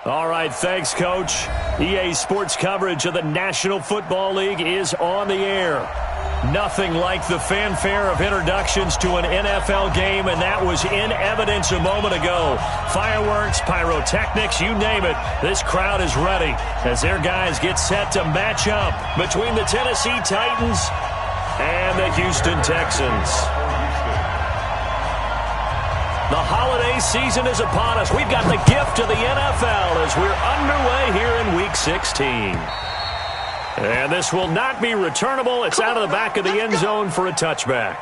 All right, thanks, Coach. EA Sports coverage of the National Football League is on the air. Nothing like the fanfare of introductions to an NFL game, and that was in evidence a moment ago. Fireworks, pyrotechnics, you name it. This crowd is ready as their guys get set to match up between the Tennessee Titans and the Houston Texans. The holiday season is upon us. We've got the gift of the NFL as we're underway here in Week 16. And this will not be returnable. It's out of the back of the end zone for a touchback.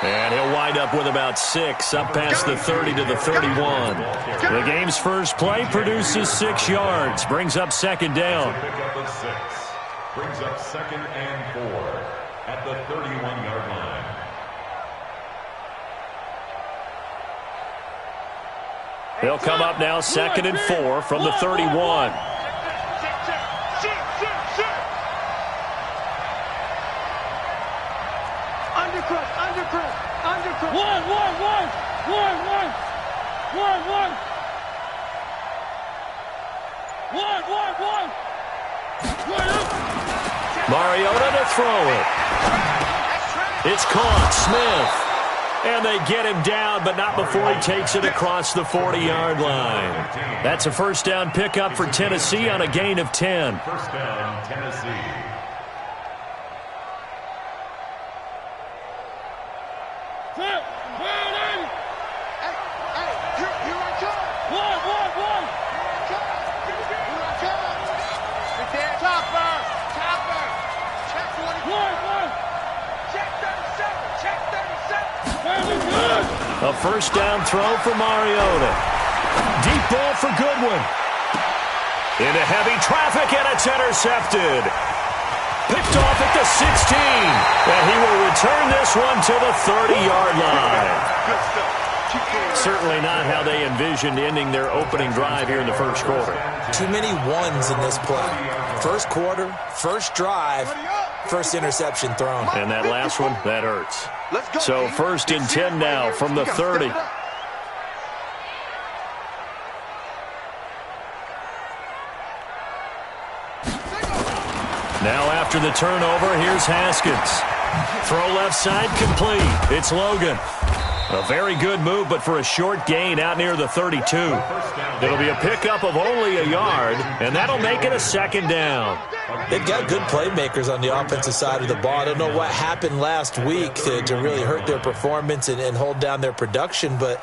And he'll wind up with about 6, up past the 30 to the 31. The game's first play produces 6 yards, brings up second down. Brings up 2nd and 4 at the 31-yard line. They'll come up now 2nd and 4 from the 31. Mariota to throw it. It's caught. Smith. And they get him down, but not before he takes it across the 40-yard line. That's a first down pickup for Tennessee on a gain of 10. First down, Tennessee. A first down throw for Mariota. Deep ball for Goodwin. Into heavy traffic, and it's intercepted. Picked off at the 16. And he will return this one to the 30-yard line. Certainly not how they envisioned ending their opening drive here in the first quarter. Too many ones in this play. First quarter, first drive, first interception thrown. And that last one, that hurts. So 1st and 10 now from the 30. Now after the turnover, here's Haskins. Throw left side complete. It's Logan. A very good move, but for a short gain out near the 32. It'll be a pickup of only a yard, and that'll make it a second down. They've got good playmakers on the offensive side of the ball. I don't know what happened last week to really hurt their performance and hold down their production, but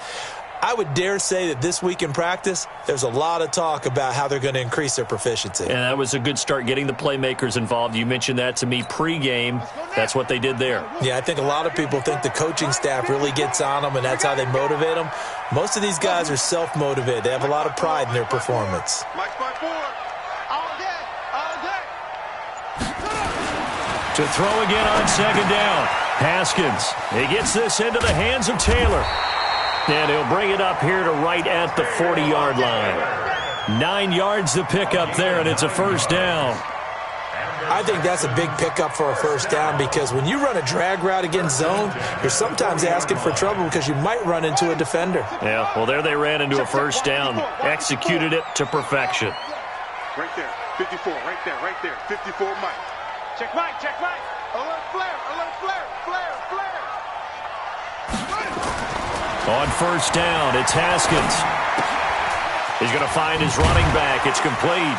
I would dare say that this week in practice, there's a lot of talk about how they're going to increase their proficiency. And that was a good start getting the playmakers involved. You mentioned that to me pregame. That's what they did there. Yeah, I think a lot of people think the coaching staff really gets on them, and that's how they motivate them. Most of these guys are self-motivated. They have a lot of pride in their performance. To throw again on second down. Haskins. He gets this into the hands of Taylor. And he'll bring it up here to right at the 40-yard line. 9 yards to pick up there, and it's a first down. I think that's a big pickup for a first down because when you run a drag route against zone, you're sometimes asking for trouble because you might run into a defender. Yeah, well, there they ran into a first down. Executed it to perfection. Right there, 54, right there, 54 Mike. Check Mike, check Mike. Alert flare, flare. On first down, it's Haskins. He's going to find his running back. It's complete.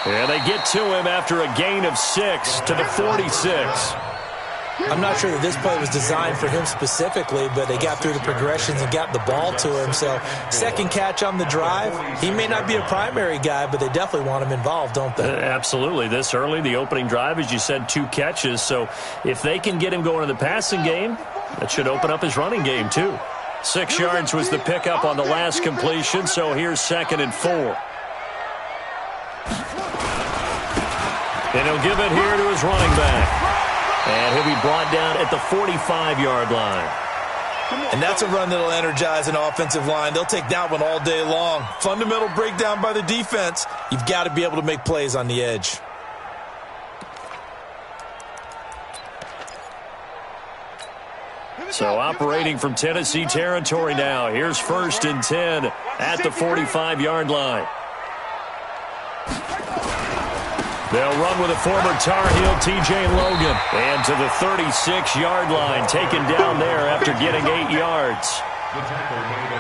And they get to him after a gain of 6 to the 46. I'm not sure that this play was designed for him specifically, but they got through the progressions and got the ball to him. So second catch on the drive. He may not be a primary guy, but they definitely want him involved, don't they? Absolutely. This early, the opening drive, as you said, 2 catches. So if they can get him going in the passing game, that should open up his running game too. 6 yards was the pickup on the last completion, so here's 2nd and 4. And he'll give it here to his running back. And he'll be brought down at the 45-yard line. And that's a run that'll energize an offensive line. They'll take that one all day long. Fundamental breakdown by the defense. You've got to be able to make plays on the edge. So operating from Tennessee territory now. Here's 1st and 10 at the 45-yard line. They'll run with a former Tar Heel, T.J. Logan. And to the 36-yard line, taken down there after getting 8 yards.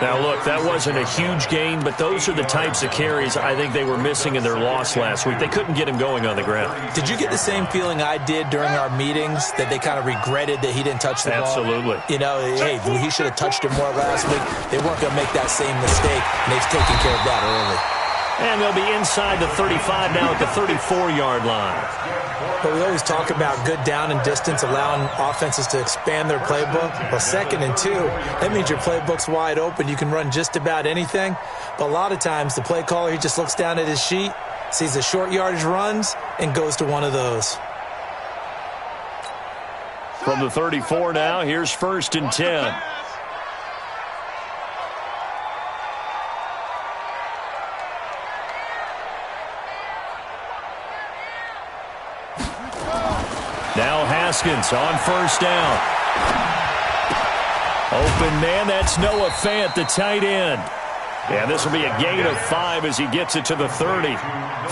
Now, look, that wasn't a huge gain, but those are the types of carries I think they were missing in their loss last week. They couldn't get him going on the ground. Did you get the same feeling I did during our meetings, that they kind of regretted that he didn't touch the ball? Absolutely. You know, hey, he should have touched it more last week. They weren't going to make that same mistake, and they've taken care of that early. And they'll be inside the 35 now at the 34-yard line. But we always talk about good down and distance, allowing offenses to expand their playbook. Well, 2nd and 2, that means your playbook's wide open. You can run just about anything. But a lot of times, the play caller, he just looks down at his sheet, sees the short yardage runs, and goes to one of those. From the 34 now, here's 1st and 10. Now Haskins on 1st down. Open man, that's Noah Fant, the tight end. And this will be a gain of 5 as he gets it to the 30.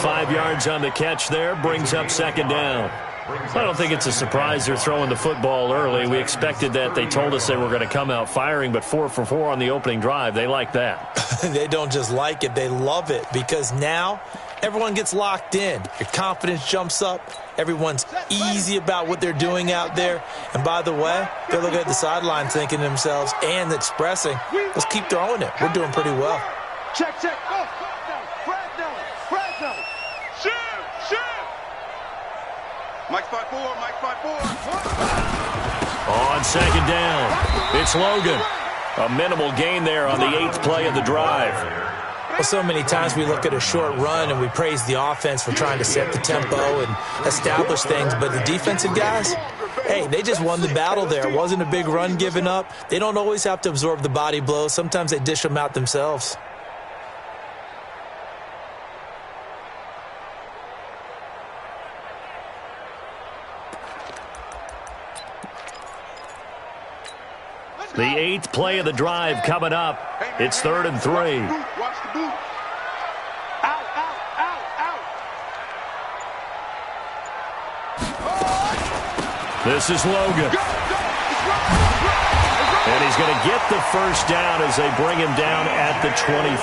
5 yards on the catch there, brings up 2nd down. I don't think it's a surprise they're throwing the football early. We expected that. They told us they were going to come out firing, but 4 for 4 on the opening drive. They like that. They don't just like it, they love it, because now everyone gets locked in. Your confidence jumps up. Everyone's easy about what they're doing out there. And by the way, they're looking at the sideline thinking to themselves and expressing, let's keep throwing it. We're doing pretty well. Check, check. Go. Fred down. Shoot. Mike 5-4, Mike 5-4. On 2nd down, it's Logan. A minimal gain there on the 8th play of the drive. Well, so many times we look at a short run and we praise the offense for trying to set the tempo and establish things, but the defensive guys, hey, they just won the battle there. It wasn't a big run given up. They don't always have to absorb the body blows. Sometimes they dish them out themselves. The 8th play of the drive coming up. It's 3rd and 3. Watch the boot. Out. This is Logan. And he's going to get the 1st down as they bring him down at the 23.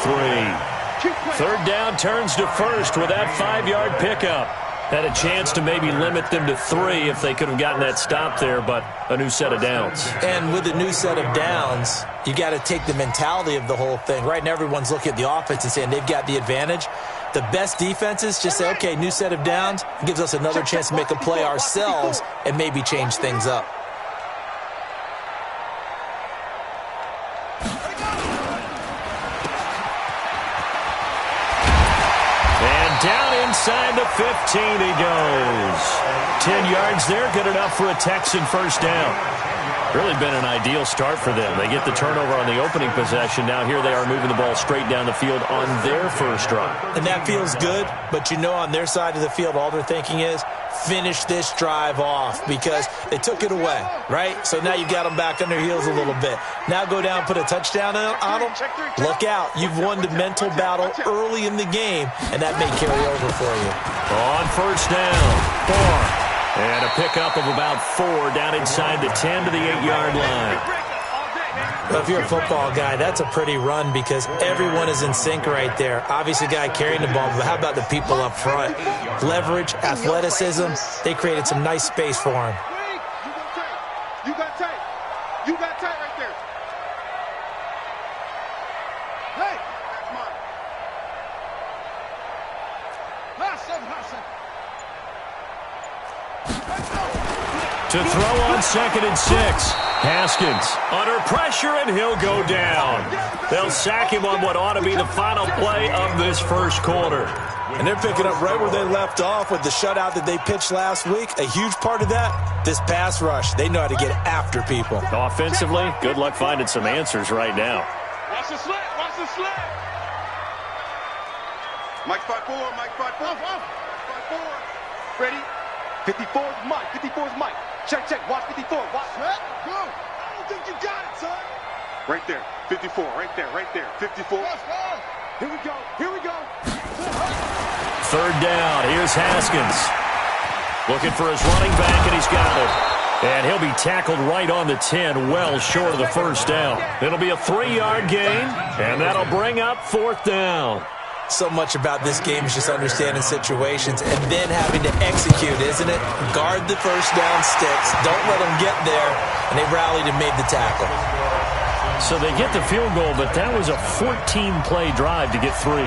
3rd down turns to 1st with that 5-yard pickup. Had a chance to maybe limit them to 3 if they could have gotten that stop there, but a new set of downs. And with a new set of downs, you got to take the mentality of the whole thing. Right now, everyone's looking at the offense and saying they've got the advantage. The best defenses just say, okay, new set of downs. It gives us another chance to make a play ourselves and maybe change things up. Down inside the 15 he goes. 10 yards there, good enough for a Texan 1st down. Really been an ideal start for them. They get the turnover on the opening possession. Now here they are moving the ball straight down the field on their 1st drive. And that feels good, but you know on their side of the field all they're thinking is finish this drive off because they took it away, right? So now you got them back on their heels a little bit. Now go down, put a touchdown on them. Look out. You've won the mental battle early in the game, and that may carry over for you. On 1st down, 4. And a pickup of about 4 down inside the 10 to the 8-yard line. Well, if you're a football guy, that's a pretty run because everyone is in sync right there. Obviously, the guy carrying the ball, but how about the people up front? Leverage, athleticism, they created some nice space for him. You got tight. You got tight right there. Hey, that's mine. To throw on 2nd and 6. Haskins under pressure, and he'll go down. They'll sack him on what ought to be the final play of this first quarter. And they're picking up right where they left off with the shutout that they pitched last week. A huge part of that, this pass rush. They know how to get after people. Offensively, good luck finding some answers right now. Watch the slant. Watch the slant. Mike 5-4. Mike 5-4. 5-4. Ready? 54 is Mike. 54 is Mike. Check, check. Watch 54. Watch. Go. I don't think you got it, son. Right there. 54. Right there. Right there. 54. Here we go. Here we go. Third down. Here's Haskins. Looking for his running back, and he's got it. And he'll be tackled right on the 10, well short of the first down. It'll be a 3-yard gain, and that'll bring up 4th down. So much about this game is just understanding situations and then having to execute, isn't it? Guard the first down sticks. Don't let them get there. And they rallied and made the tackle. So they get the field goal, but that was a 14-play drive to get 3.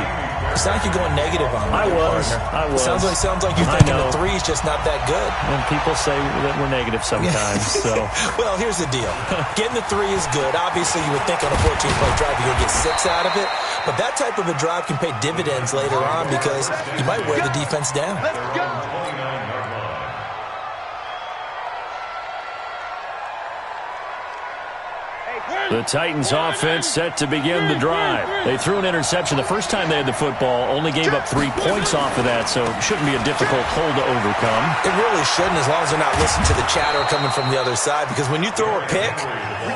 It's not like you're going negative on me. I was. Sounds like you're thinking the 3 is just not that good. And people say that we're negative sometimes. So, well, here's the deal. Getting the 3 is good. Obviously, you would think on a 14-play drive you're going to get 6 out of it. But that type of a drive can pay dividends later on because you might wear the defense down. Let's go. the Titans offense set to begin the drive. They threw an interception the first time they had the football, only gave up 3 points off of that, so it shouldn't be a difficult hole to overcome. It really shouldn't, as long as they're not listening to the chatter coming from the other side, because when you throw a pick,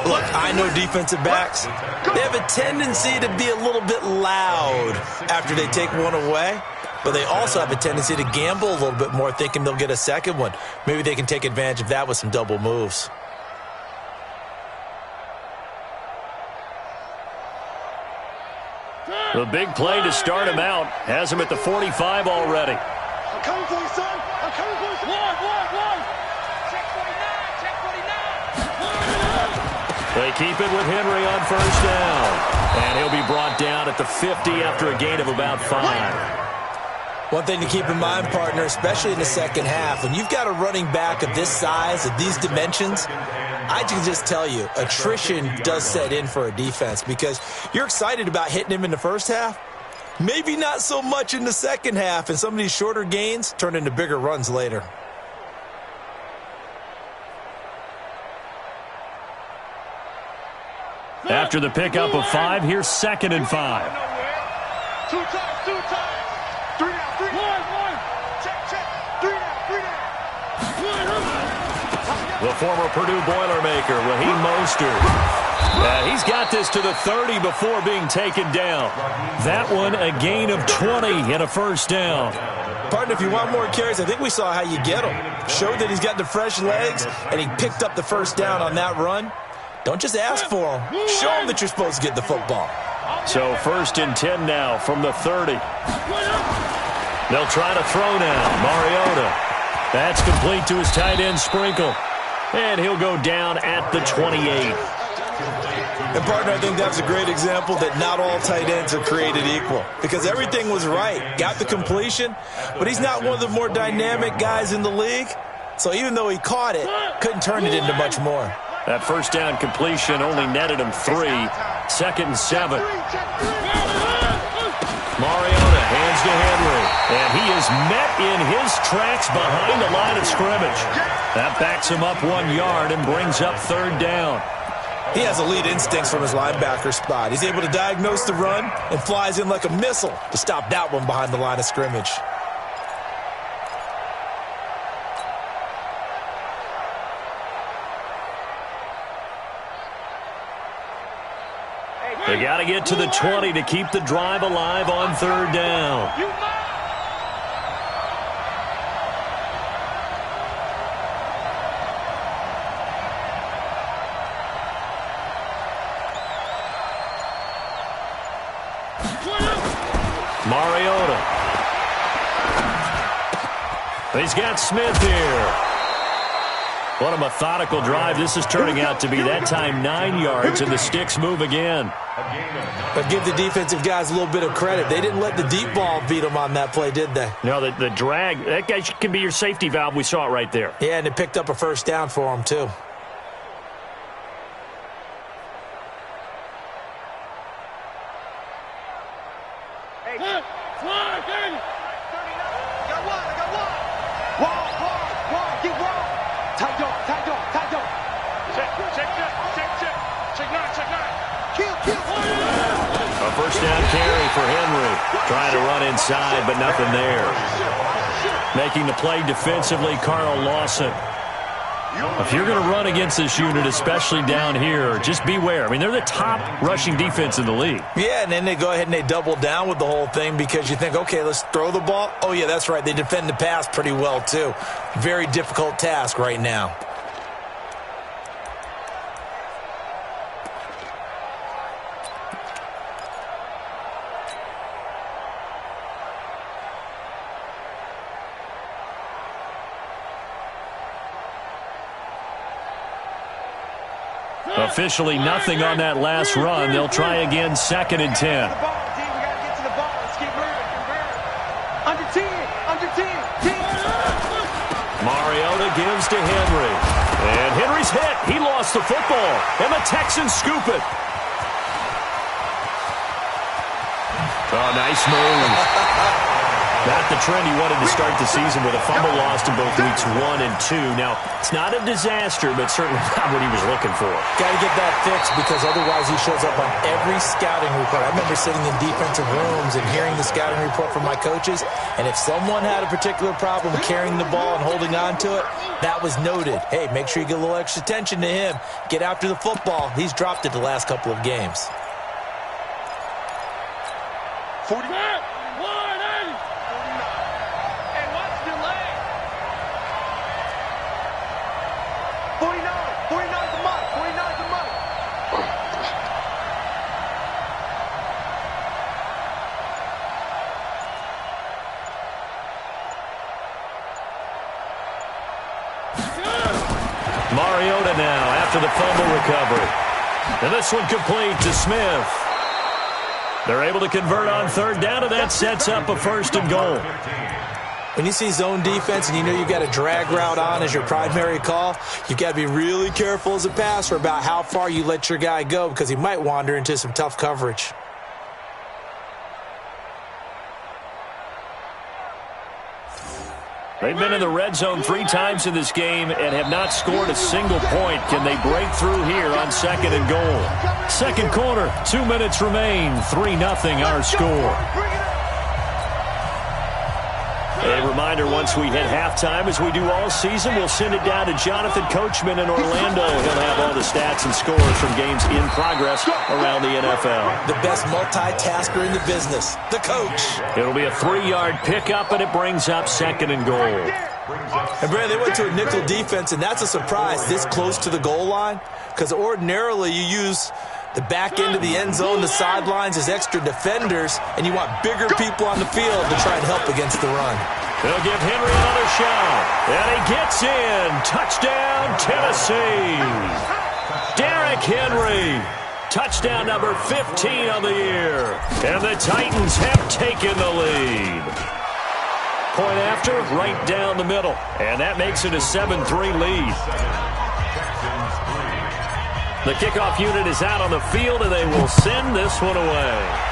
look, I know defensive backs, they have a tendency to be a little bit loud after they take one away. But they also have a tendency to gamble a little bit more, thinking they'll get a second one. Maybe they can take advantage of that with some double moves. The big play to start him out has him at the 45 already. I'm coming for you, son. I'm coming for you. One. Check 49. Check 49. They keep it with Henry on first down. And he'll be brought down at the 50 after a gain of about 5. One thing to keep in mind, partner, especially in the second half, when you've got a running back of this size, of these dimensions, I can just tell you, attrition does set in for a defense because you're excited about hitting him in the first half, maybe not so much in the second half, and some of these shorter gains turn into bigger runs later. After the pickup of 5, here's 2nd and 5. 2 times. 3 down. 1. Check. 3 down. The former Purdue Boilermaker, Raheem Mostert. He's got this to the 30 before being taken down. That one, a gain of 20 and a first down. Partner, if you want more carries, I think we saw how you get him. Showed that he's got the fresh legs, and he picked up the first down on that run. Don't just ask for him. Show him that you're supposed to get the football. So 1st and 10 now from the 30. They'll try to throw now. Mariota. That's complete to his tight end, Sprinkle. And he'll go down at the 28. And, partner, I think that's a great example that not all tight ends are created equal. Because everything was right. Got the completion, but he's not one of the more dynamic guys in the league. So even though he caught it, couldn't turn it into much more. That first down completion only netted him 3. 2nd and 7. Mariota hands to Henry. And he is met in his tracks behind the line of scrimmage. That backs him up 1 yard and brings up 3rd down. He has elite instincts from his linebacker spot. He's able to diagnose the run and flies in like a missile to stop that one behind the line of scrimmage. They got to get to the 20 to keep the drive alive on 3rd down. Mariota. He's got Smith here. What a methodical drive this is turning out to be. That time 9 yards, and the sticks move again. But give the defensive guys a little bit of credit. They didn't let the deep ball beat them on that play, did they? No, the drag, that guy can be your safety valve. We saw it right there. Yeah, and it picked up a first down for him, too. for Henry. Trying to run inside, but nothing there. Making the play defensively, Carl Lawson. If you're going to run against this unit, especially down here, just beware. I mean, they're the top rushing defense in the league. Yeah, and then they go ahead and they double down with the whole thing because you think, okay, let's throw the ball. Oh, yeah, that's right. They defend the pass pretty well, too. Very difficult task right now. Officially nothing on that last run. They'll try again, 2nd and 10. Mariota gives to Henry. And Henry's hit. He lost the football. And the Texans scoop it. Oh, nice move. Not the trend he wanted to start the season with a fumble lost in both weeks 1 and 2. Now, it's not a disaster, but certainly not what he was looking for. Got to get that fixed because otherwise he shows up on every scouting report. I remember sitting in defensive rooms and hearing the scouting report from my coaches, and if someone had a particular problem carrying the ball and holding on to it, that was noted. Hey, make sure you get a little extra attention to him. Get after the football. He's dropped it the last couple of games. 49. Mariota now after the fumble recovery. And this one complete to Smith. They're able to convert on 3rd down, and that sets up a 1st and goal. When you see zone defense and you know you've got a drag route on as your primary call, you've got to be really careful as a passer about how far you let your guy go because he might wander into some tough coverage. They've been in the red zone 3 times in this game and have not scored a single point. Can they break through here on 2nd and goal? 2nd quarter, 2 minutes remain. 3-0 our score. A reminder, once we hit halftime, as we do all season, we'll send it down to Jonathan Coachman in Orlando. He'll have all the stats and scores from games in progress around the NFL. The best multitasker in the business, the coach. It'll be a 3-yard pickup, and it brings up 2nd and goal. And, Brad, they went to a nickel defense, and that's a surprise this close to the goal line because ordinarily you use the back end of the end zone, the sidelines as extra defenders, and you want bigger people on the field to try and help against the run. They'll give Henry another shot. And he gets in. Touchdown, Tennessee. Derrick Henry. Touchdown number 15 on the year. And the Titans have taken the lead. Point after, right down the middle. And that makes it a 7-3 lead. The kickoff unit is out on the field, and they will send this one away.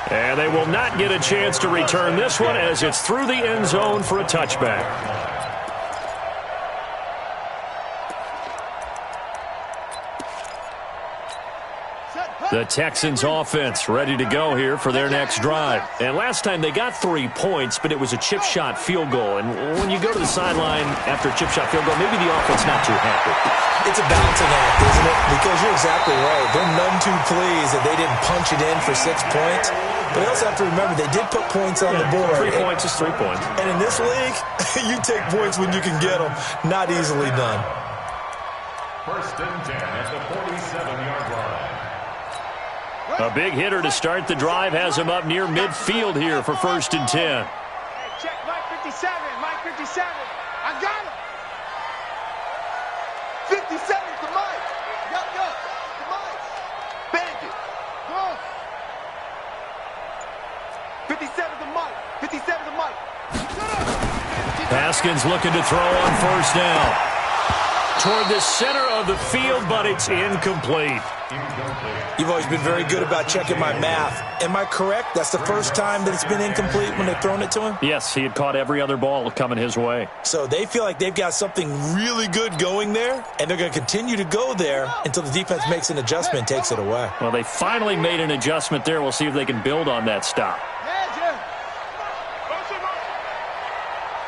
And they will not get a chance to return this one as it's through the end zone for a touchback. The Texans offense ready to go here for their next drive. And last time they got 3 points, but it was a chip shot field goal. And when you go to the sideline after a chip shot field goal, maybe the offense not too happy. It's a balancing act, isn't it? Because you're exactly right. They're none too pleased that they didn't punch it in for 6 points. But they also have to remember they did put points on the board. 3 points is 3 points. And in this league, you take points when you can get them. Not easily done. 1st and 10 at the 47-yard line. A big hitter to start the drive has him up near midfield here for 1st and 10. Hey, check Mike 57. Mike 57. I got him. 57 to Mike. Yup. To Mike. Bang it. Go. 57 to Mike. 57 to Mike. Haskins looking to throw on 1st down. toward the center of the field, but it's incomplete. You've always been very good about checking my math. Am I correct? That's the first time that it's been incomplete when they've thrown it to him? Yes, he had caught every other ball coming his way. So they feel like they've got something really good going there, and they're going to continue to go there until the defense makes an adjustment and takes it away. Well, they finally made an adjustment there. We'll see if they can build on that stop.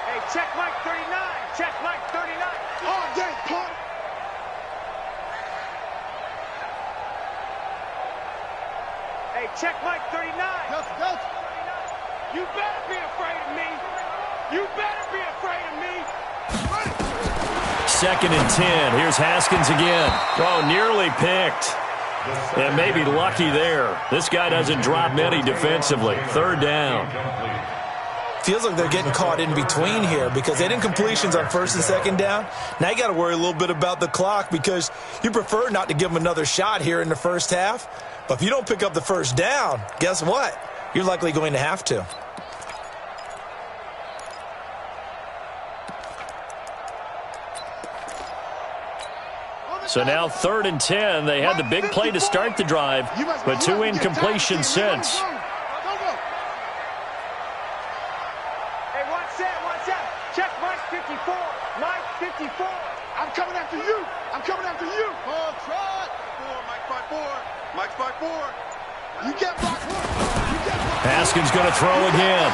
Hey, check Mike 39. Check Mike 39. Oh, dang, punt. Hey, check Mike 39. You better be afraid of me. You better be afraid of me. 2nd and 10. Here's Haskins again. Oh, nearly picked. And maybe lucky there. This guy doesn't drop many defensively. 3rd down. Feels like they're getting caught in between here because they had incompletions on 1st and 2nd down. Now you got to worry a little bit about the clock because you prefer not to give them another shot here in the first half. But if you don't pick up the 1st down, guess what? You're likely going to have to. So now 3rd and 10. They had the big play to start the drive, but 2 incompletions since. Hey, watch that. Check Mike 54. Mike 54. I'm coming after you. Oh, try. Mike 54. You get blocked. Haskins going to throw again.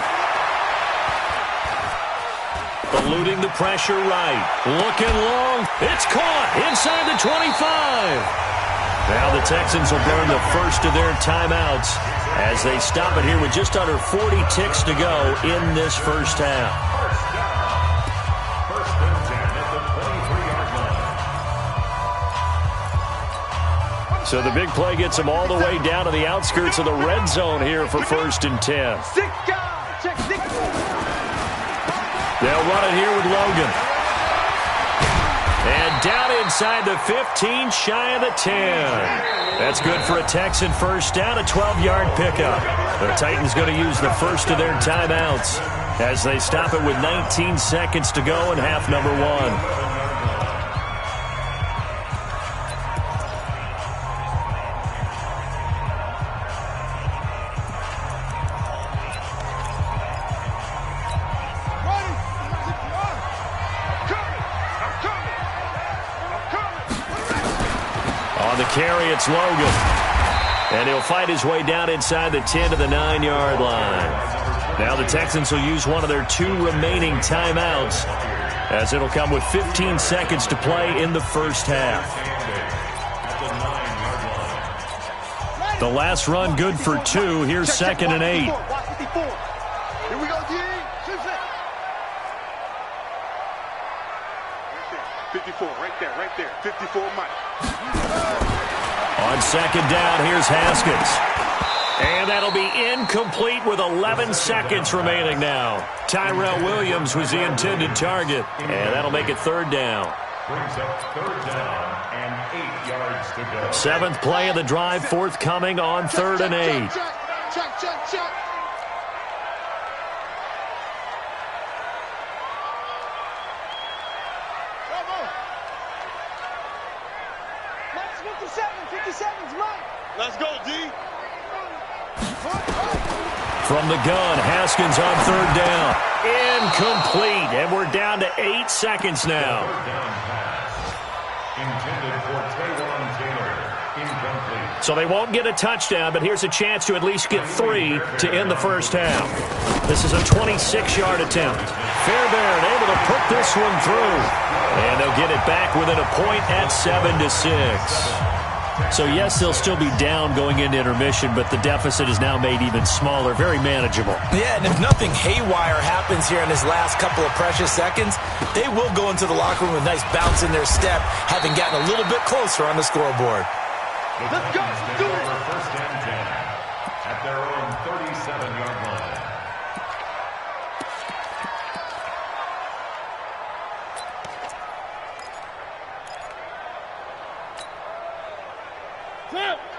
Eluding the pressure right. Looking long. It's caught inside the 25. Now the Texans will burn the first of their timeouts as they stop it here with just under 40 ticks to go in this first half. First and 10 at the 23-yard line. So the big play gets them all the way down to the outskirts of the red zone here for 1st and 10. They'll run it here with Logan. And down inside the 15, shy of the 10. That's good for a Texan first down, a 12-yard pickup. The Titans going to use the first of their timeouts as they stop it with 19 seconds to go in half number 1. Carry, it's Logan. And he'll fight his way down inside the 10 to the 9-yard line. Now the Texans will use one of their 2 remaining timeouts as it'll come with 15 seconds to play in the first half. The last run good for 2. Here's 2nd and 8. Here we go, D. 54, right there. 54, Mike. On 2nd down, here's Haskins. And that'll be incomplete with 11 seconds remaining now. Tyrell Williams was the intended target. And that'll make it 3rd down. Brings up 3rd down and 8 yards to go. 7th play of the drive, forthcoming on 3rd and 8. Check. Let's go, D. From the gun, Haskins on 3rd down. Incomplete, and we're down to 8 seconds now. Intended for Taywan Taylor. Incomplete. So they won't get a touchdown, but here's a chance to at least get 3 to end the first half. This is a 26-yard attempt. Fairbairn able to put this one through. And they'll get it back within a point at 7-6. So, yes, they'll still be down going into intermission, but the deficit is now made even smaller, very manageable. Yeah, and if nothing haywire happens here in his last couple of precious seconds, they will go into the locker room with a nice bounce in their step, having gotten a little bit closer on the scoreboard. Let's go. Do it. First and 10 at their own 37-yard line.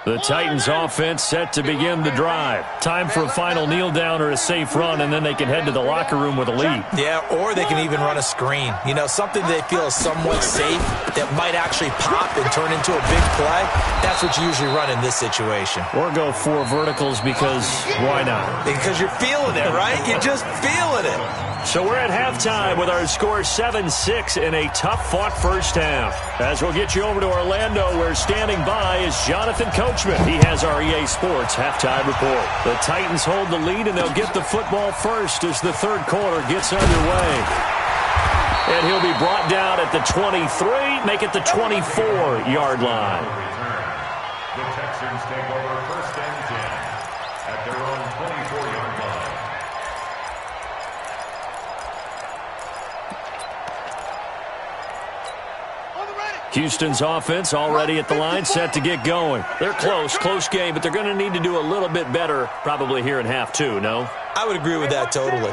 The Titans offense set to begin the drive. Time for a final kneel down or a safe run, and then they can head to the locker room with a lead. Yeah, or they can even run a screen. You know, something they feel is somewhat safe that might actually pop and turn into a big play. That's what you usually run in this situation. Or go 4 verticals because why not? Because you're feeling it, right? You're just feeling it. So we're at halftime with our score 7-6 in a tough-fought first half. As we'll get you over to Orlando, where standing by is Jonathan Coachman. He has our EA Sports halftime report. The Titans hold the lead, and they'll get the football first as the third quarter gets underway. And he'll be brought down at the 23, make it the 24-yard line. The Texans take over first and 10 at their own 24-yard line. Houston's offense already at the line, set to get going. They're close game, but they're going to need to do a little bit better probably here in half 2, no? I would agree with that totally.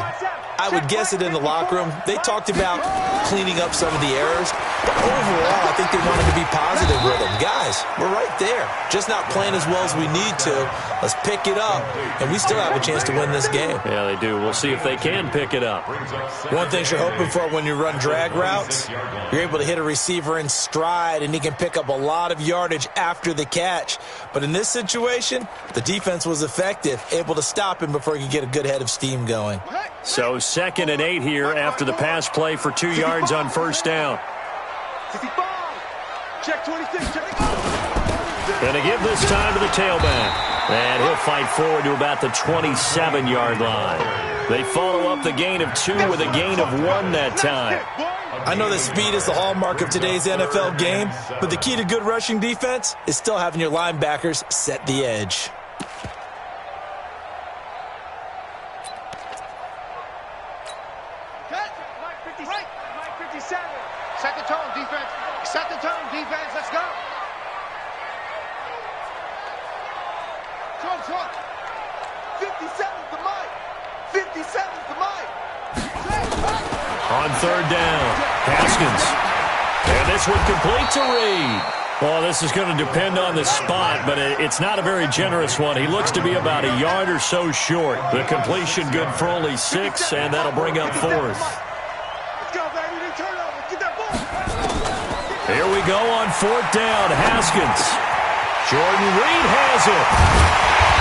I would guess it in the locker room. They talked about cleaning up some of the errors, but overall, I think they wanted to be positive with them. Guys, we're right there. Just not playing as well as we need to. Let's pick it up, and we still have a chance to win this game. Yeah, they do. We'll see if they can pick it up. One thing you're hoping for when you run drag routes, you're able to hit a receiver in stride, and he can pick up a lot of yardage after the catch. But in this situation, the defense was effective, able to stop him before he could get a good head of steam going. So 2nd and 8 here after the pass play for 2 yards on first down. 55. Check 26. Check. Going to give this time to the tailback. And he'll fight forward to about the 27-yard line. They follow up the gain of 2 with a gain of 1 that time. I know that speed is the hallmark of today's NFL game, but the key to good rushing defense is still having your linebackers set the edge. Set the tone, defense. Set the tone, defense. Let's go. Trump. 57's the mic. 57's the mic. On third down, Haskins. And this one complete to Reed. Well, this is going to depend on the spot, but it's not a very generous one. He looks to be about a yard or so short. The completion good for only 6, and that'll bring up 4th. Here we go on 4th down. Haskins. Jordan Reed has it.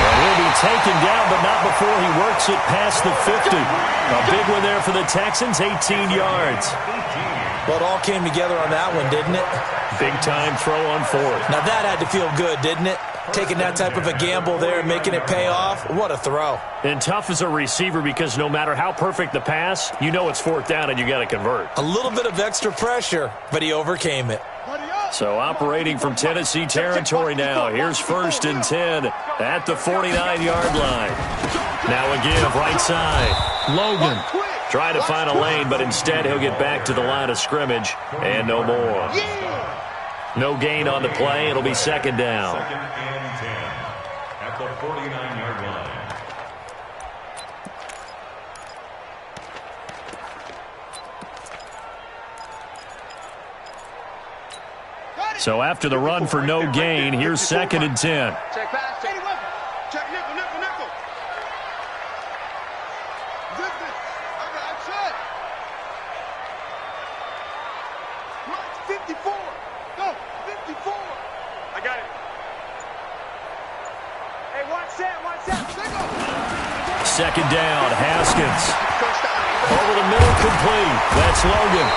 And he'll be taken down, but not before he works it past the 50. A big one there for the Texans, 18 yards. Well, it all came together on that one, didn't it? Big-time throw on 4th. Now that had to feel good, didn't it? Taking that type of a gamble there and making it pay off. What a throw. And tough as a receiver because no matter how perfect the pass, you know it's 4th down and you got to convert. A little bit of extra pressure, but he overcame it. So operating from Tennessee territory now. Here's 1st and 10 at the 49-yard line. Now a give right side. Logan trying to find a lane, but instead he'll get back to the line of scrimmage and no more. No gain on the play. It'll be 2nd down. 2nd and 10 at the 49-yard line. So after the run for no gain, here's 2nd and 10. Check pass. Check nickel. Distance. Outside. Mike, 54. Go. 54. I got it. Hey, watch that. 2nd down, Haskins. Over the middle, complete. That's Logan.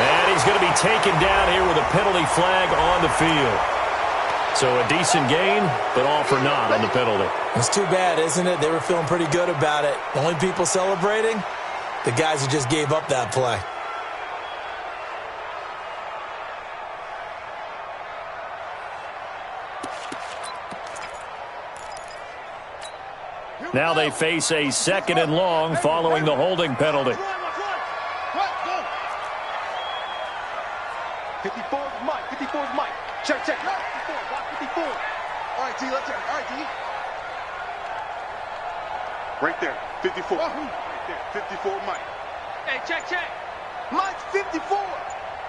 And he's going to be taken down here with a penalty flag on the field. So a decent gain, but all for naught on the penalty. It's too bad, isn't it? They were feeling pretty good about it. The only people celebrating, the guys who just gave up that play. Now they face a 2nd and long following the holding penalty. 54's Mike. 54's Mike. Check. 54. Watch 54. All right, T. Let's check. All right, T. Right there. 54. Right there. 54 Mike. Hey, check. Mike's 54.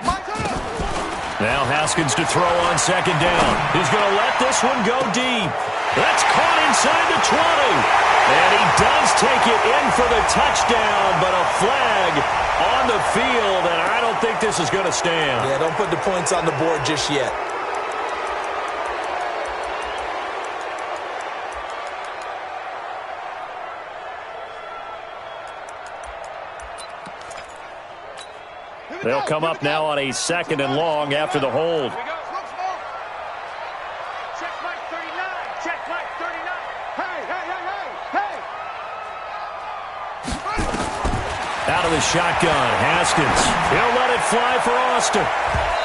Mike's up. Now Haskins to throw on second down. He's going to let this one go deep. That's caught inside the 20. And he does take it in for the touchdown, but a flag on the field, and I don't think this is going to stand. Yeah, don't put the points on the board just yet. They'll come up now on a second and long after the hold. Check Mike 39. Check Mike 39. Hey, hey, hey, hey, hey. Out of the shotgun, Haskins. He'll let it fly for Austin.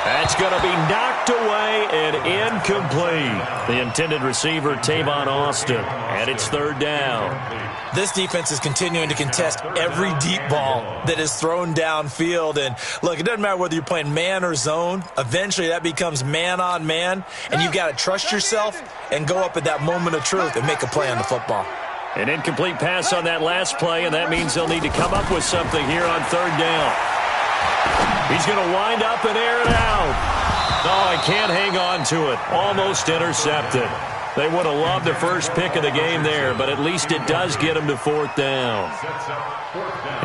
That's going to be knocked away and incomplete. The intended receiver, Tavon Austin, and it's third down. This defense is continuing to contest every deep ball that is thrown downfield. And, look, it doesn't matter whether you're playing man or zone. Eventually that becomes man on man, and you've got to trust yourself and go up at that moment of truth and make a play on the football. An incomplete pass on that last play, and that means they'll need to come up with something here on third down. He's going to wind up and air it out. Oh, I can't hang on to it. Almost intercepted. They would have loved the first pick of the game there, but at least it does get them to fourth down.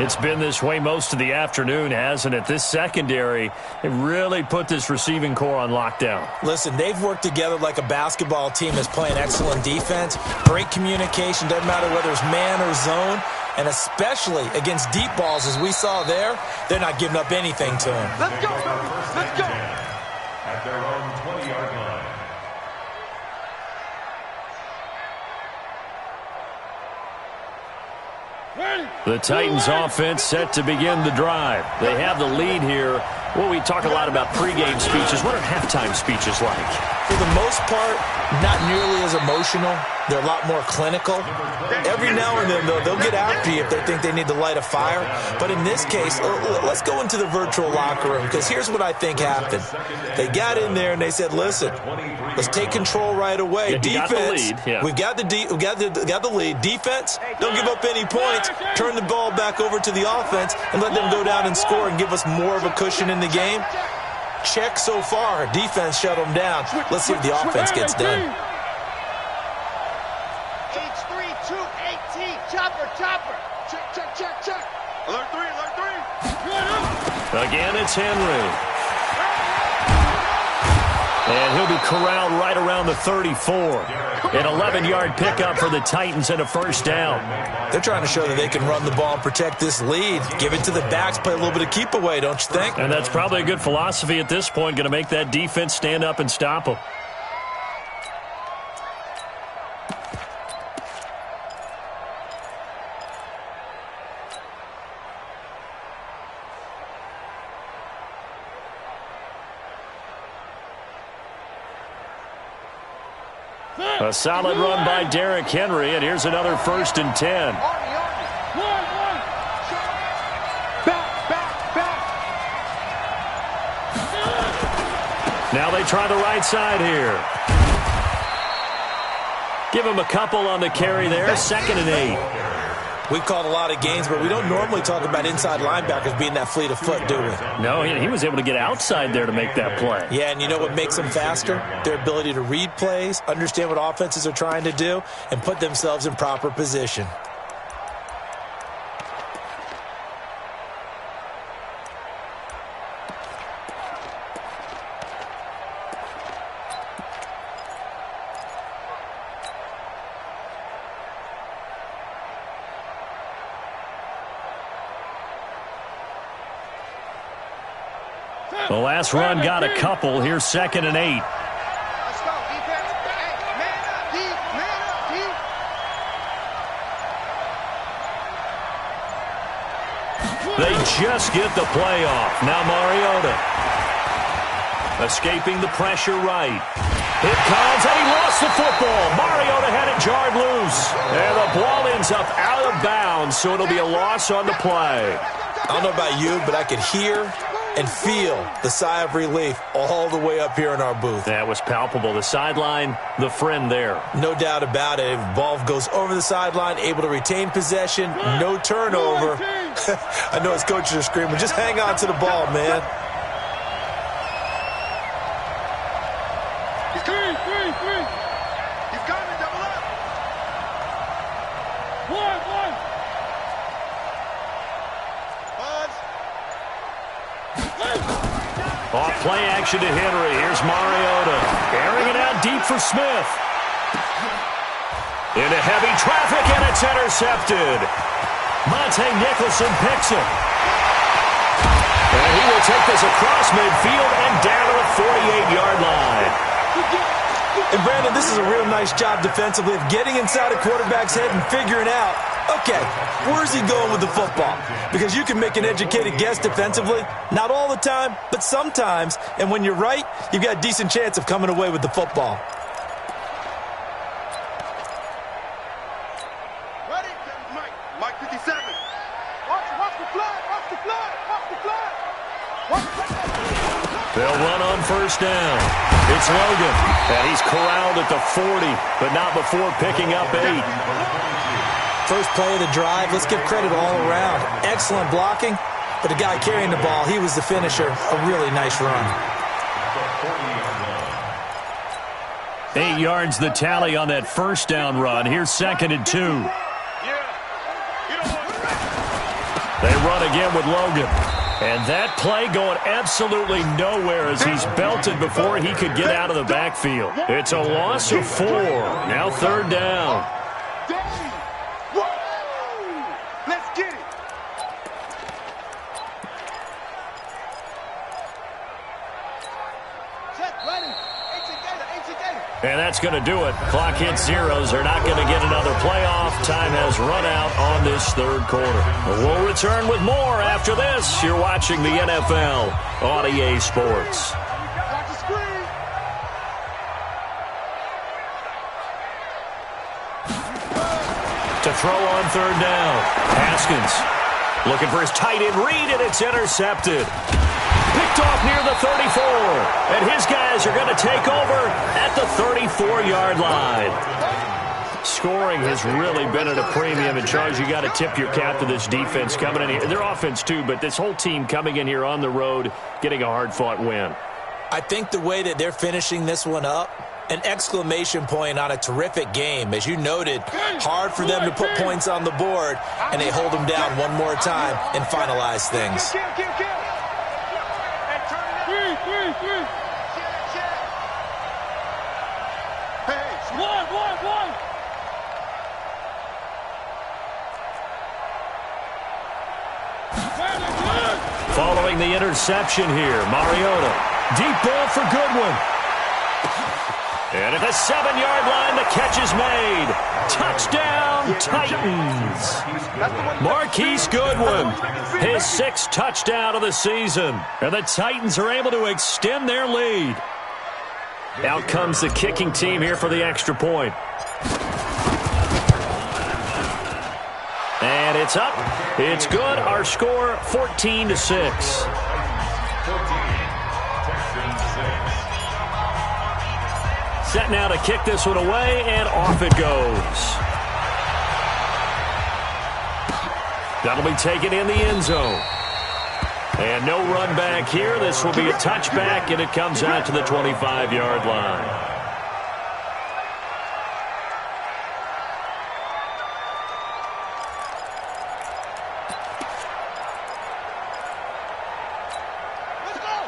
It's been this way most of the afternoon, hasn't it? This secondary, it really put this receiving core on lockdown. Listen, they've worked together like a basketball team that's playing excellent defense. Great communication, doesn't matter whether it's man or zone. And especially against deep balls, as we saw there, they're not giving up anything to them. Let's go, let's go. At their own 20-yard line. The Titans offense set to begin the drive. They have the lead here. Well, we talk a lot about pregame speeches. What are halftime speeches like? For the most part, not nearly as emotional. They're a lot more clinical. Every now and then, they'll get after you if they think they need to light a fire. But in this case, let's go into the virtual locker room, because here's what I think happened. They got in there and they said, listen, let's take control right away. Defense, we've got the lead. Defense, don't give up any points. Turn the ball back over to the offense and let them go down and score and give us more of a cushion in the game. Check so far. Defense shut them down. Let's see if the offense gets done. Chopper. Check. Alert 3. Again, it's Henry. And he'll be corralled right around the 34. An 11-yard pickup for the Titans and a first down. They're trying to show that they can run the ball and protect this lead. Give it to the backs, play a little bit of keep away, don't you think? And that's probably a good philosophy at this point, going to make that defense stand up and stop them. A solid run by Derrick Henry, and here's another 1st and 10. Now they try the right side here. Give him a couple on the carry there, 2nd and 8. We've called a lot of games, but we don't normally talk about inside linebackers being that fleet of foot, do we? No, he was able to get outside there to make that play. Yeah, and you know what makes them faster? Their ability to read plays, understand what offenses are trying to do, and put themselves in proper position. The last run got a couple. Here's 2nd and 8. Let's go, defense. Hey, man up, deep. They just get the play off. Now Mariota. Escaping the pressure right. It comes, and he lost the football. Mariota had it jarred loose. And the ball ends up out of bounds, so it'll be a loss on the play. I don't know about you, but I could hear and feel the sigh of relief all the way up here in our booth. That was palpable. The sideline, the friend there. No doubt about it. If the ball goes over the sideline, able to retain possession, no turnover. I know his coaches are screaming, just hang on to the ball, man. Off play action to Henry. Here's Mariota. Airing it out deep for Smith. Into heavy traffic, and it's intercepted. Monte Nicholson picks it. And he will take this across midfield and down to the 48-yard line. And Brandon, this is a real nice job defensively of getting inside a quarterback's head and figuring out, okay, where's he going with the football? Because you can make an educated guess defensively. Not all the time, but sometimes. And when you're right, you've got a decent chance of coming away with the football. Ready? Mike 57. Watch the flag. Watch the flag. Watch the flag. Watch the flag. They'll run on first down. It's Logan, and he's corralled at the 40, but not before picking up 8. First play of the drive, let's give credit all around. Excellent blocking, but the guy carrying the ball, he was the finisher. A really nice run. 8 yards the tally on that first down run. Here's 2nd and 2. They run again with Logan. And that play going absolutely nowhere as he's belted before he could get out of the backfield. It's a loss of 4. Now 3rd down. Let's get it. And that's going to do it. Clock hits zeros. They're not going to get another playoff. Time has run out on this 3rd quarter. We'll return with more after this. You're watching the NFL on EA Sports. Watch the screen. To throw on 3rd down. Haskins looking for his tight end read, and it's intercepted. Picked off near the 34. And his guys are going to take over at the 34-yard line. Scoring has really been at a premium. And, Charles, you got to tip your cap to this defense coming in here. Their offense, too, but this whole team coming in here on the road, getting a hard-fought win. I think the way that they're finishing this one up, an exclamation point on a terrific game. As you noted, hard for them to put points on the board, and they hold them down one more time and finalize things. Following the interception here, Mariota. Deep ball for Goodwin. And at the 7-yard line, the catch is made. Touchdown, Titans. Marquise Goodwin, his 6th touchdown of the season. And the Titans are able to extend their lead. Out comes the kicking team here for the extra point. And it's up. It's good. Our score, 14-6. Set now to kick this one away, and off it goes. That'll be taken in the end zone. And no run back here. This will be a touchback, and it comes out to the 25-yard line.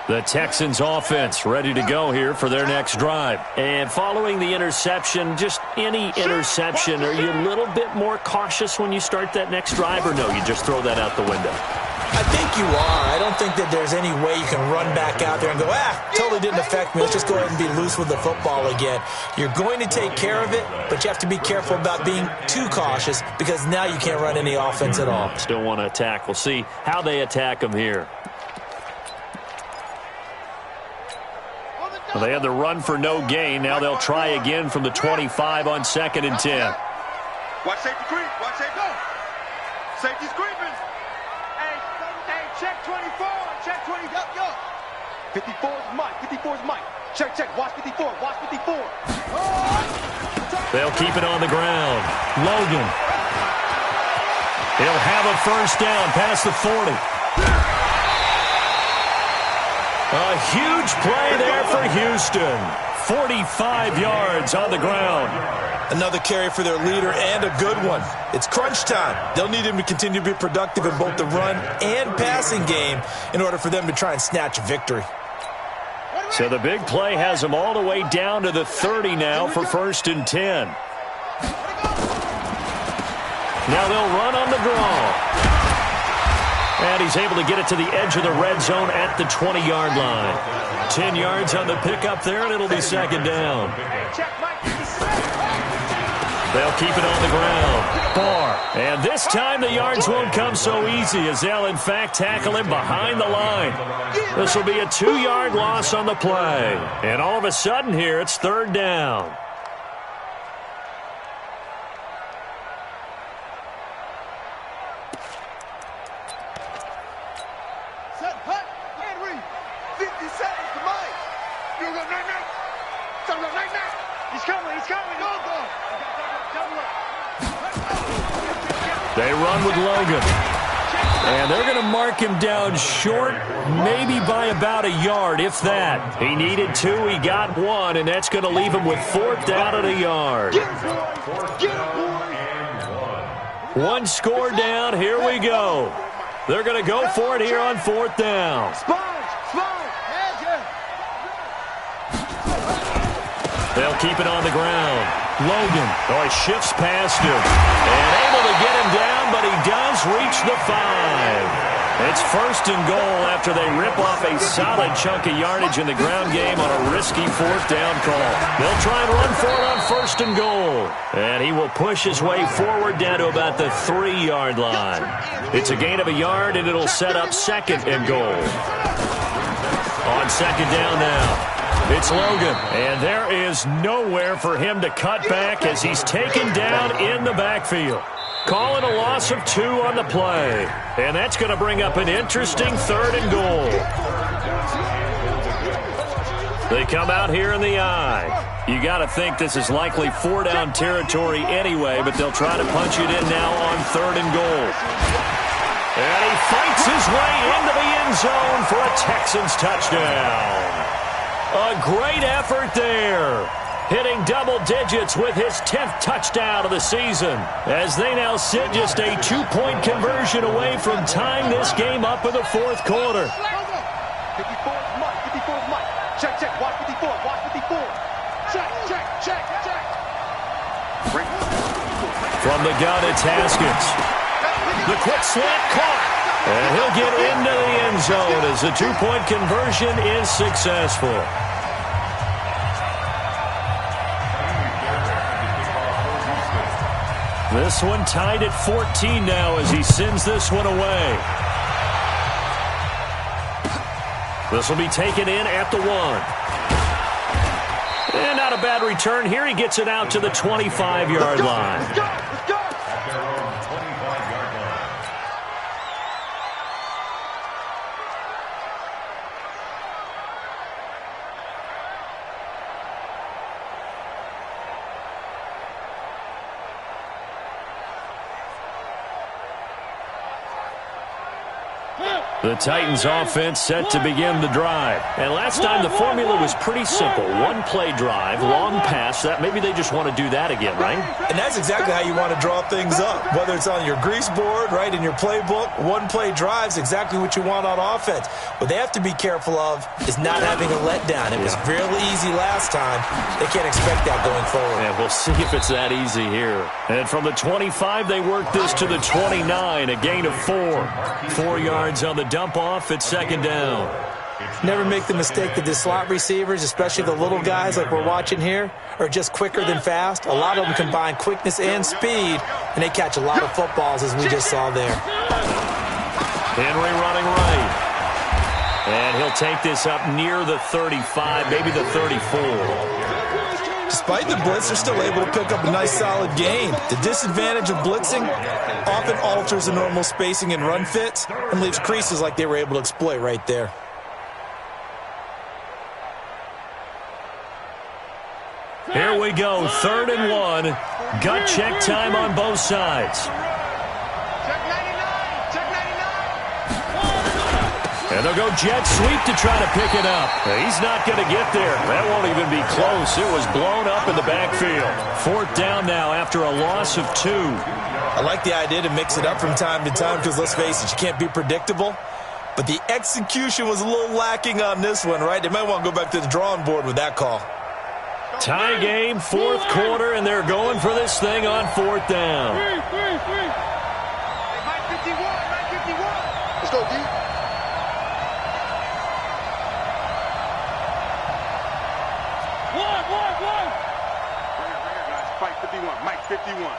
The Texans offense ready to go here for their next drive. And following the interception, just any interception, are you a little bit more cautious when you start that next drive, or no, you just throw that out the window? I think you are. I don't think that there's any way you can run back out there and go, totally didn't affect me. Let's just go ahead and be loose with the football again. You're going to take care of it, but you have to be careful about being too cautious because now you can't run any offense at all. Still want to attack. We'll see how they attack them here. Well, they had the run for no gain. Now they'll try again from the 25 on 2nd and 10. Watch safety creep. Watch safety go. Safety's creeping. Hey, check 24. Check 20. Yo. 54 is Mike. 54 is Mike. Check. Watch 54. Watch 54. They'll keep it on the ground. Logan. He'll have a first down past the 40. A huge play there for Houston. 45 yards on the ground. Another carry for their leader and a good one. It's crunch time. They'll need him to continue to be productive in both the run and passing game in order for them to try and snatch a victory. So the big play has them all the way down to the 30 now for 1st and 10. Now they'll run on the draw. And he's able to get it to the edge of the red zone at the 20-yard line. 10 yards on the pickup there, and it'll be 2nd down. They'll keep it on the ground. Barr. And this time the yards won't come so easy as they'll, in fact, tackle him behind the line. This will be a 2-yard loss on the play. And all of a sudden here, it's 3rd down. They run with Logan. And they're going to mark him down short, maybe by about a yard, if that. He needed 2, he got 1, and that's going to leave him with 4th down and a yard. 1 score down, here we go. They're going to go for it here on 4th down. They'll keep it on the ground. Logan, he shifts past him. And able to get him down, but he does reach the 5. It's 1st and goal after they rip off a solid chunk of yardage in the ground game on a risky 4th down call. They'll try and run for it on 1st and goal. And he will push his way forward down to about the 3-yard line. It's a gain of a yard, and it'll set up 2nd and goal. On 2nd down now. It's Logan, and there is nowhere for him to cut back as he's taken down in the backfield. Calling a loss of 2 on the play, and that's going to bring up an interesting 3rd and goal. They come out here in the eye. You got to think this is likely 4-down territory anyway, but they'll try to punch it in now on 3rd and goal. And he fights his way into the end zone for a Texans touchdown. A great effort there. Hitting double digits with his 10th touchdown of the season. As they now sit just a 2-point conversion away from tying this game up in the 4th quarter. 54 is Mike. 54 is Mike. Check, check. Watch 54. Watch 54. Check, check, check, check. From the gun, it's Haskins. The quick slant caught. And he'll get into the end zone as the 2-point conversion is successful. This one tied at 14 now as he sends this one away. This will be taken in at the 1. And not a bad return here. He gets it out to the 25-yard line. Let's go. Let's go. At their own 25-yard line. The Titans offense set to begin the drive. And last time the formula was pretty simple. 1-play drive, long pass. That maybe they just want to do that again, right? And that's exactly how you want to draw things up. Whether it's on your grease board, right, in your playbook, 1-play drive's exactly what you want on offense. What they have to be careful of is not having a letdown. It was fairly easy last time. They can't expect that going forward. And we'll see if it's that easy here. And from the 25, they work this to the 29, a gain of 4. 4 yards on the dump off at 2nd down. Never make the mistake that the slot receivers, especially the little guys like we're watching here, are just quicker than fast. A lot of them combine quickness and speed, and they catch a lot of footballs, as we just saw there. Henry running right. And he'll take this up near the 35, maybe the 34. Despite the blitz, they're still able to pick up a nice solid gain. The disadvantage of blitzing often alters the normal spacing and run fits and leaves creases like they were able to exploit right there. Here we go, 3rd and 1. Gut check time on both sides. Check 99. Check 99. And they'll go jet sweep to try to pick it up. He's not going to get there. That won't even be close. It was blown up in the backfield. 4th down now after a loss of 2. I like the idea to mix it up from time to time because, let's face it, you can't be predictable. But the execution was a little lacking on this one, right? They might want to go back to the drawing board with that call. Tie game, 4th quarter, and they're going for this thing on 4th down. Mike 51, Mike 51. Let's go, D. One. Right, guys. Mike 51, Mike 51.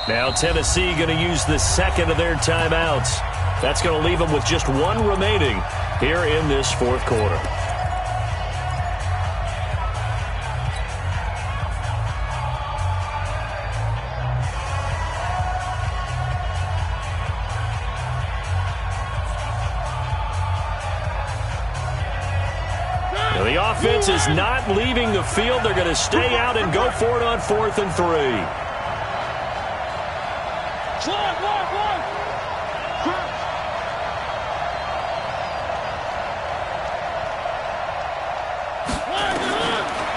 Now Tennessee going to use the second of their timeouts. That's going to leave them with just 1 remaining here in this 4th quarter. Now the offense is not leaving the field. They're going to stay out and go for it on 4th and 3.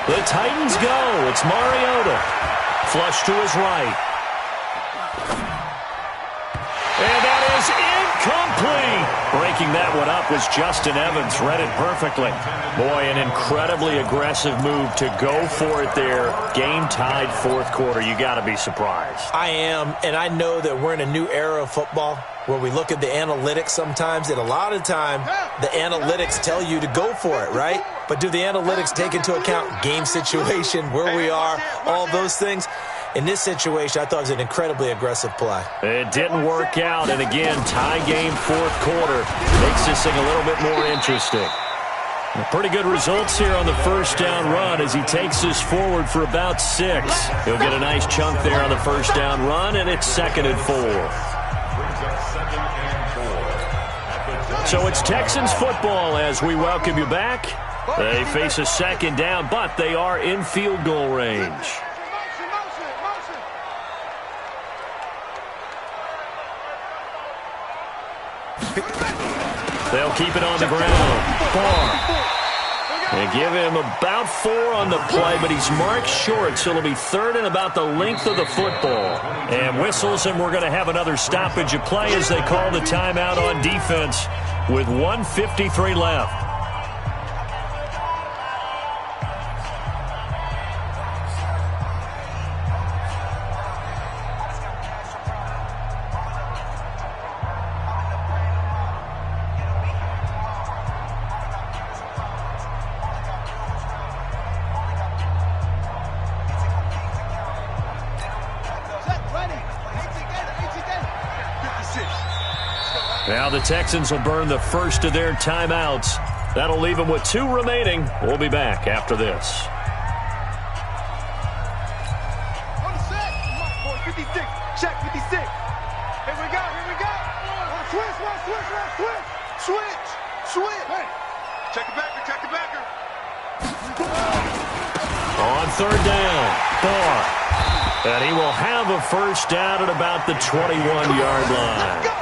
The Titans go. It's Mariota. Flush to his right. And that is incomplete. Breaking that one up was Justin Evans. Read it perfectly. Boy, an incredibly aggressive move to go for it there. Game tied 4th quarter. You got to be surprised. I am, and I know that we're in a new era of football where we look at the analytics sometimes, and a lot of time the analytics tell you to go for it, right? But do the analytics take into account game situation, where we are, all those things? In this situation, I thought it was an incredibly aggressive play. It didn't work out, and again, tie game 4th quarter makes this thing a little bit more interesting. Pretty good results here on the 1st down run as he takes this forward for about 6. He'll get a nice chunk there on the 1st down run, and it's 2nd and 4. So it's Texans football as we welcome you back. They face a 2nd down, but they are in field goal range. They'll keep it on the ground. Barr. They give him about 4 on the play, but he's marked short, so it'll be 3rd and about the length of the football. And whistles, and we're going to have another stoppage of play as they call the timeout on defense with 1:53 left. Now the Texans will burn the 1st of their timeouts. That'll leave them with 2 remaining. We'll be back after this. On the set. 56. Check 56. Here we go. Switch. Hey. Check the backer. On 3rd down, Barr. And he will have a 1st down at about the 21-yard line.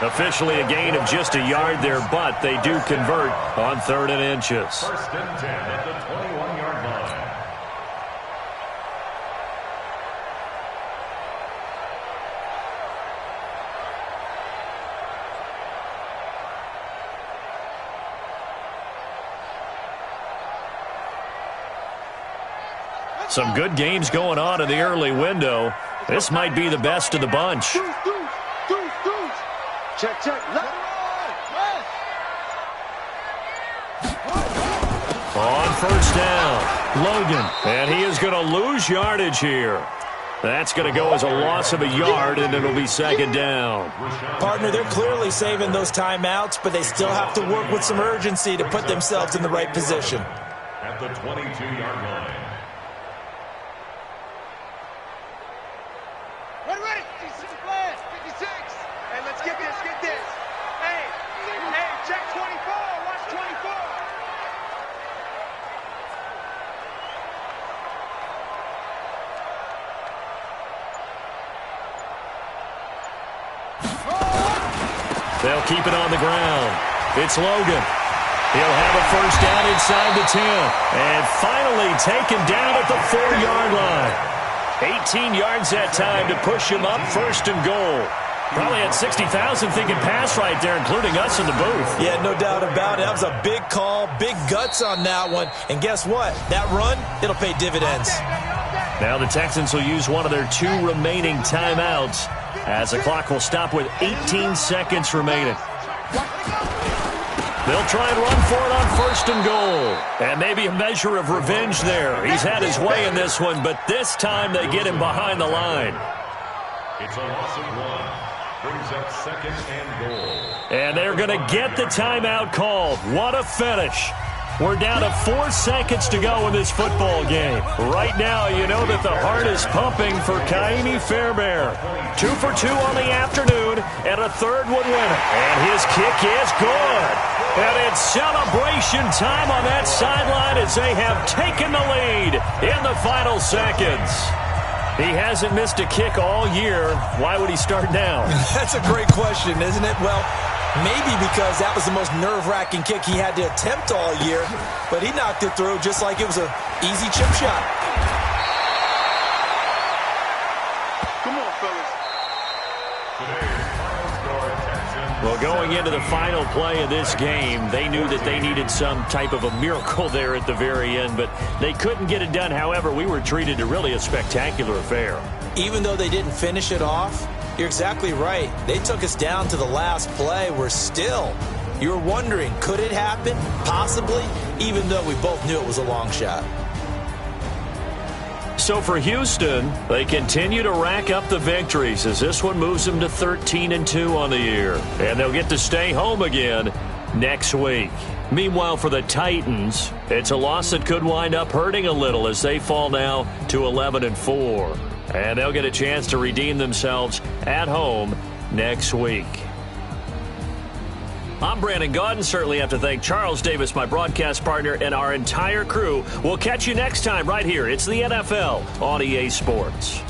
Officially a gain of just a yard there, but they do convert on 3rd and inches. 1st and 10 at the 21-yard line. Some good games going on in the early window. This might be the best of the bunch. Check. On 1st down, Logan. And he is going to lose yardage here. That's going to go as a loss of a yard, and it'll be 2nd down. Partner, they're clearly saving those timeouts, but they still have to work with some urgency to put themselves in the right position. At the 22-yard line. Ready. 56. Hey, let's get this. Hey, check 24. Watch 24. They'll keep it on the ground. It's Logan. He'll have a first down inside the 10. And finally taken down at the 4-yard line. 18 yards that time to push him up, first and goal. Probably had 60,000 thinking pass right there, including us in the booth. Yeah, no doubt about it. That was a big call, big guts on that one. And guess what? That run, it'll pay dividends. Now the Texans will use one of their 2 remaining timeouts as the clock will stop with 18 seconds remaining. They'll try and run for it on first and goal. And maybe a measure of revenge there. He's had his way in this one, but this time they get him behind the line. It's a loss of 1. Brings up second and goal. And they're going to get the timeout called. What a finish. We're down to 4 seconds to go in this football game. Right now, you know that the heart is pumping for Kaimi Fairbairn. 2 for 2 on the afternoon, and a third would win it. And his kick is good. And it's celebration time on that sideline as they have taken the lead in the final seconds. He hasn't missed a kick all year. Why would he start now? That's a great question, isn't it? Well, maybe because that was the most nerve-wracking kick he had to attempt all year, but he knocked it through just like it was an easy chip shot. Come on, fellas. Today's final score, Texans. Well, going into the final play of this game, they knew that they needed some type of a miracle there at the very end, but they couldn't get it done. However, we were treated to really a spectacular affair. Even though they didn't finish it off, you're exactly right. They took us down to the last play. We're still, you're wondering, could it happen? Possibly, even though we both knew it was a long shot. So for Houston, they continue to rack up the victories as this one moves them to 13-2 on the year. And they'll get to stay home again next week. Meanwhile, for the Titans, it's a loss that could wind up hurting a little as they fall now to 11-4. And they'll get a chance to redeem themselves at home next week. I'm Brandon Gaudin. Certainly have to thank Charles Davis, my broadcast partner, and our entire crew. We'll catch you next time right here. It's the NFL on EA Sports.